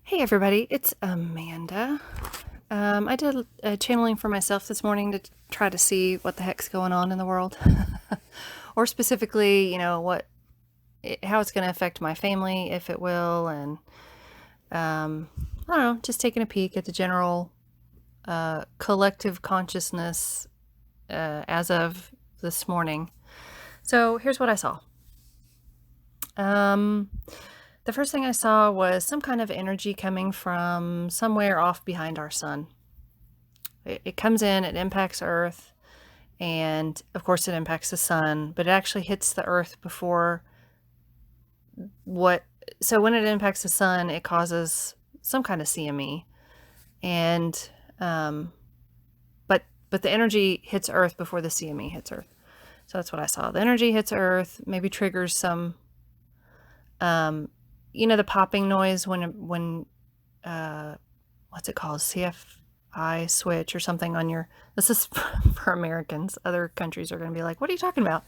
Hey everybody, it's Amanda. I did a channeling for myself this morning to try to see what the heck's going on in the world, or specifically, how it's going to affect my family, if it will, and I don't know, just taking a peek at the general collective consciousness as of this morning. So here's what I saw. The first thing I saw was some kind of energy coming from somewhere off behind our sun. It comes in, it impacts Earth, and of course it impacts the sun, but it actually hits the Earth before so when it impacts the sun, it causes some kind of CME, and but the energy hits Earth before the CME hits Earth. So that's what I saw. The energy hits Earth, maybe triggers some the popping noise when what's it called? CFI switch or something on your, this is for Americans. Other countries are going to be like, what are you talking about?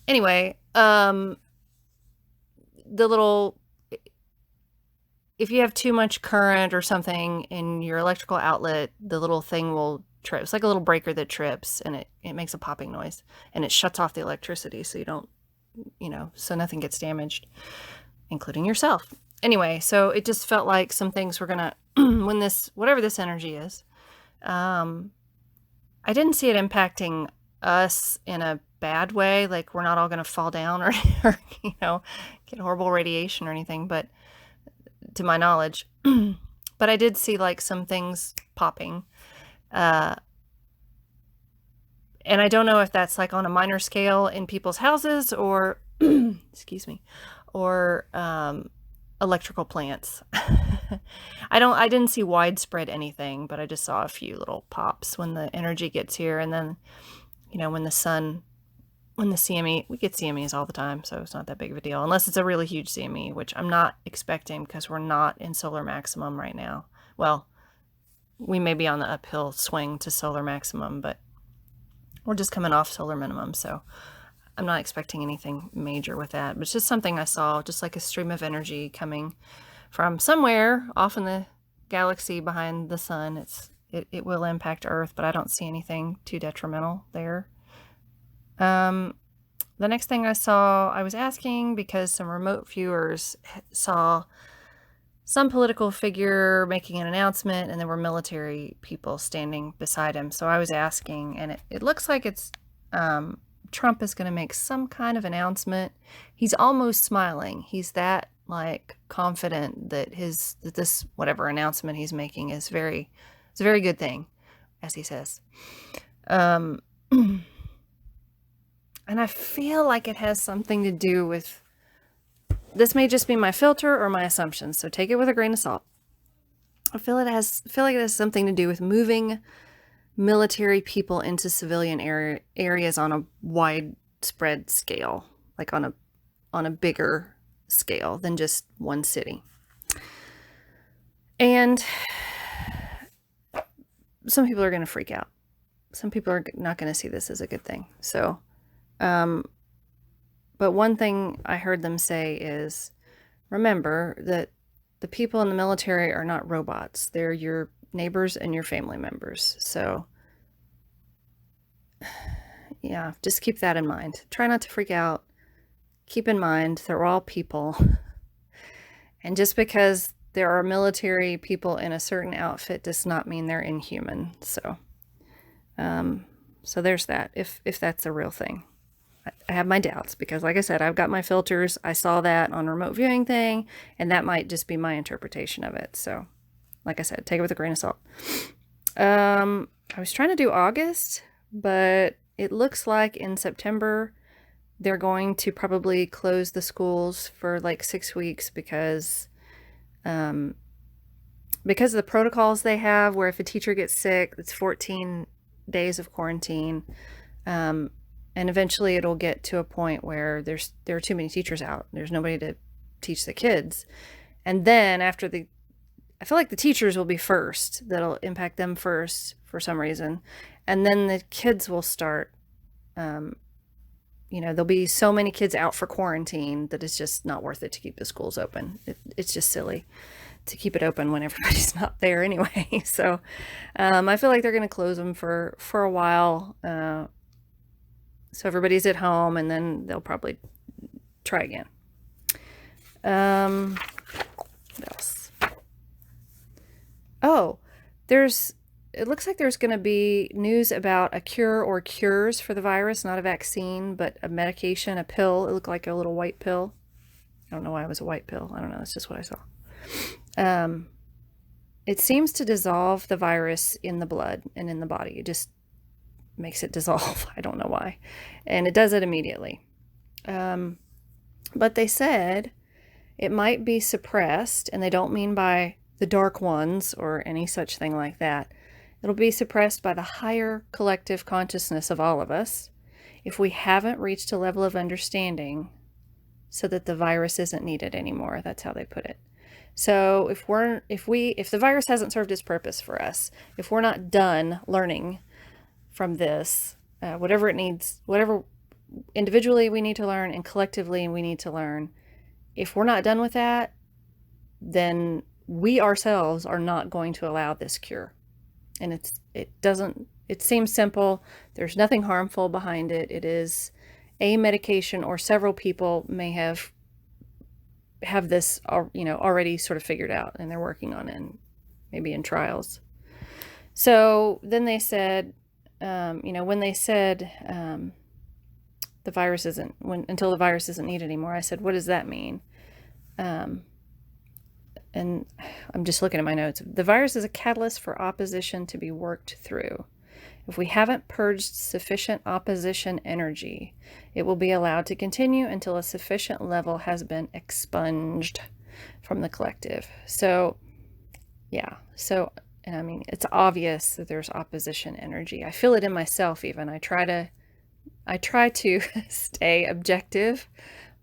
Anyway, the little, if you have too much current or something in your electrical outlet, the little thing will trip. It's like a little breaker that trips, and it makes a popping noise, and it shuts off the electricity so you don't, so nothing gets damaged, including yourself. Anyway, so it just felt like some things were gonna, when this, whatever this energy is, I didn't see it impacting us in a bad way, like we're not all gonna fall down or get horrible radiation or anything, but to my knowledge. But I did see like some things popping. And I don't know if that's like on a minor scale in people's houses or, excuse me, or electrical plants. I didn't see widespread anything, but I just saw a few little pops when the energy gets here. And then, when the CME, we get CMEs all the time, so it's not that big of a deal, unless it's a really huge CME, which I'm not expecting because we're not in solar maximum right now. Well, we may be on the uphill swing to solar maximum, but we're just coming off solar minimum, so I'm not expecting anything major with that. But it's just something I saw, just like a stream of energy coming from somewhere off in the galaxy behind the sun. It will impact Earth, but I don't see anything too detrimental there. The next thing I saw, I was asking because some remote viewers saw some political figure making an announcement, and there were military people standing beside him. So I was asking, and it looks like it's Trump is going to make some kind of announcement. He's almost smiling. He's that like confident that this whatever announcement he's making is it's a very good thing, as he says. And I feel like it has something to do with, this may just be my filter or my assumptions, so take it with a grain of salt. I feel like it has something to do with moving military people into civilian areas on a widespread scale, like on a bigger scale than just one city. And some people are going to freak out. Some people are not going to see this as a good thing. So, but one thing I heard them say is, remember that the people in the military are not robots. They're your neighbors and your family members. So yeah, just keep that in mind. Try not to freak out. Keep in mind they're all people. And just because there are military people in a certain outfit does not mean they're inhuman. So, so there's that, if that's a real thing. I have my doubts because, like I said, I've got my filters. I saw that on a remote viewing thing, and that might just be my interpretation of it. So, like I said, take it with a grain of salt. I was trying to do August, but it looks like in September they're going to probably close the schools for like 6 weeks because of the protocols they have, where if a teacher gets sick, it's 14 days of quarantine. And eventually it'll get to a point where there are too many teachers out. There's nobody to teach the kids. And then I feel like the teachers will be first. That'll impact them first for some reason. And then the kids will start, there'll be so many kids out for quarantine that it's just not worth it to keep the schools open. It's just silly to keep it open when everybody's not there anyway. So I feel like they're going to close them for a while. So everybody's at home, and then they'll probably try again. What else? Oh, it looks like there's going to be news about a cure or cures for the virus, not a vaccine, but a medication, a pill. It looked like a little white pill. I don't know why it was a white pill. I don't know. That's just what I saw. It seems to dissolve the virus in the blood and in the body. It just makes it dissolve. I don't know why. And it does it immediately. But they said it might be suppressed, and they don't mean by the dark ones or any such thing like that. It'll be suppressed by the higher collective consciousness of all of us if we haven't reached a level of understanding so that the virus isn't needed anymore. That's how they put it. So if the virus hasn't served its purpose for us, if we're not done learning from this, whatever it needs, whatever individually we need to learn and collectively we need to learn, if we're not done with that, then we ourselves are not going to allow this cure. And it seems simple. There's nothing harmful behind it. It is a medication, or several people may have this, already sort of figured out, and they're working on it, maybe in trials. So then they said, when they said the virus until the virus isn't needed anymore, I said, what does that mean? And I'm just looking at my notes. The virus is a catalyst for opposition to be worked through. If we haven't purged sufficient opposition energy, it will be allowed to continue until a sufficient level has been expunged from the collective. So, yeah. So, and I mean, it's obvious that there's opposition energy. I feel it in myself even. I try to stay objective,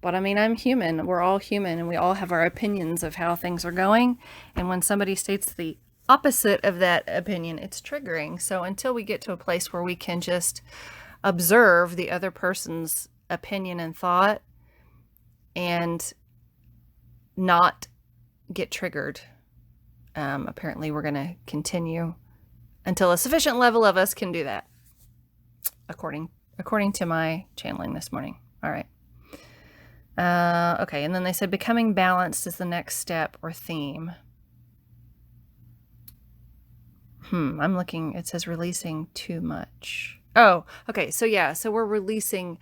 but I mean, I'm human. We're all human, and we all have our opinions of how things are going. And when somebody states the opposite of that opinion, it's triggering. So until we get to a place where we can just observe the other person's opinion and thought and not get triggered, apparently we're going to continue until a sufficient level of us can do that, according to my channeling this morning. All right. Okay, and then they said becoming balanced is the next step or theme. I'm looking, it says releasing too much. Oh, okay, so yeah, so we're releasing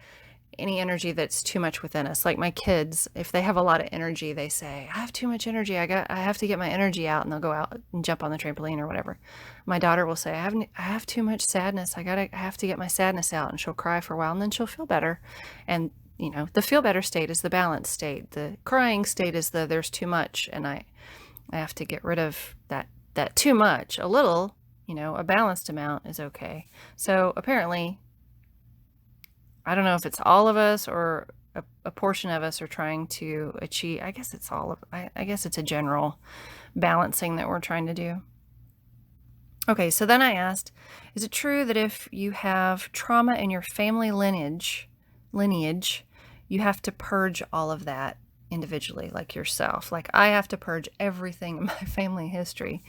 any energy that's too much within us. Like my kids, if they have a lot of energy, they say, I have too much energy, I have to get my energy out, and they'll go out and jump on the trampoline or whatever. My daughter will say, I have too much sadness, I have to get my sadness out, and she'll cry for a while, and then she'll feel better. And the feel better state is the balanced state. The crying state is the there's too much, and I have to get rid of that too much. A little, a balanced amount is okay. So apparently, I don't know if it's all of us or a portion of us are trying to achieve. I guess it's I guess it's a general balancing that we're trying to do. Okay, so then I asked, is it true that if you have trauma in your family lineage, you have to purge all of that individually, like yourself? Like I have to purge everything in my family history.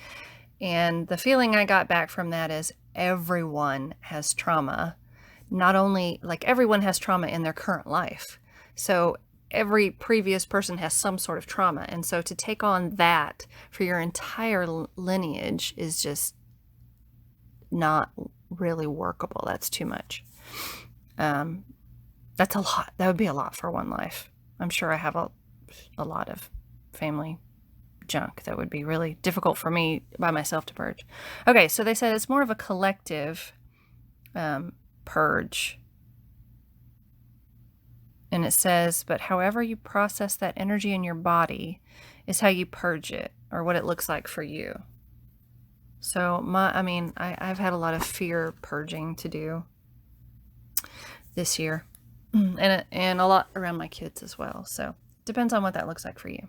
And the feeling I got back from that is everyone has trauma. Not only, like everyone has trauma in their current life. So every previous person has some sort of trauma. And so to take on that for your entire lineage is just not really workable. That's too much. That's a lot. That would be a lot for one life. I'm sure I have a lot of family junk that would be really difficult for me by myself to purge. Okay, so they said it's more of a collective purge. And it says, but however you process that energy in your body is how you purge it, or what it looks like for you. So I've had a lot of fear purging to do this year, and a lot around my kids as well. So depends on what that looks like for you.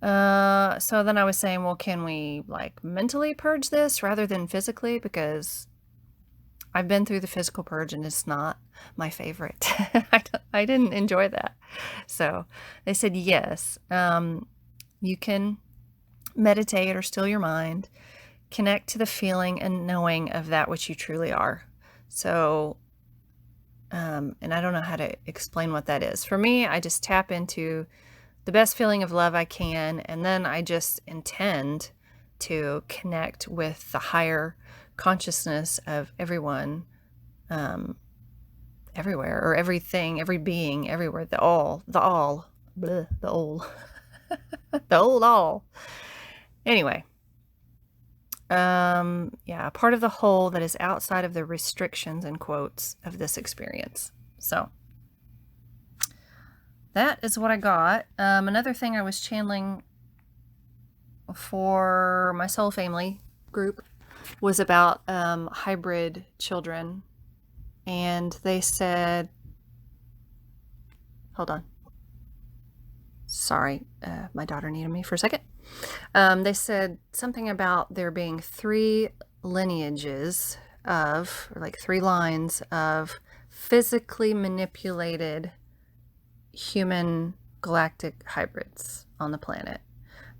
So then I was saying, well, can we like mentally purge this rather than physically? Because I've been through the physical purge and it's not my favorite. I didn't enjoy that. So they said, yes, you can meditate or still your mind, connect to the feeling and knowing of that which you truly are. So, and I don't know how to explain what that is. For me, I just tap into the best feeling of love I can, and then I just intend to connect with the higher consciousness of everyone, everywhere, or everything, every being, everywhere, the all, bleh, the all, the old all. Anyway, yeah, part of the whole that is outside of the restrictions and quotes of this experience. So that is what I got. Another thing I was channeling for my soul family group was about hybrid children. And they said, hold on. Sorry, my daughter needed me for a second. They said something about there being 3 lineages of, or like 3 lines of physically manipulated human galactic hybrids on the planet,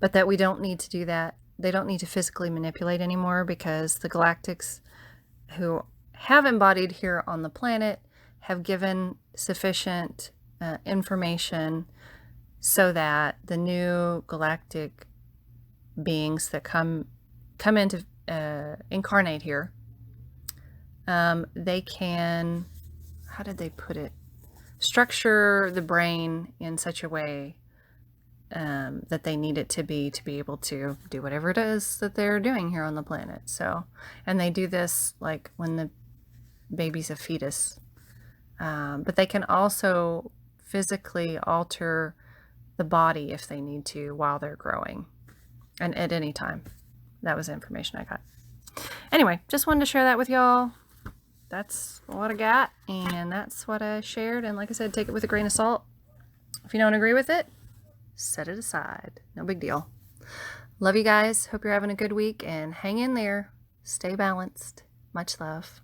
but that we don't need to do that. They don't need to physically manipulate anymore because the galactics who have embodied here on the planet have given sufficient information so that the new galactic beings that come into incarnate here, they can, how did they put it, structure the brain in such a way that they need it to be able to do whatever it is that they're doing here on the planet. So, and they do this like when the baby's a fetus, but they can also physically alter the body if they need to while they're growing, and at any time. That was the information I got. Anyway, just wanted to share that with y'all. That's what I got, and that's what I shared. And like I said, take it with a grain of salt. If you don't agree with it, set it aside. No big deal. Love you guys. Hope you're having a good week, and hang in there. Stay balanced. Much love.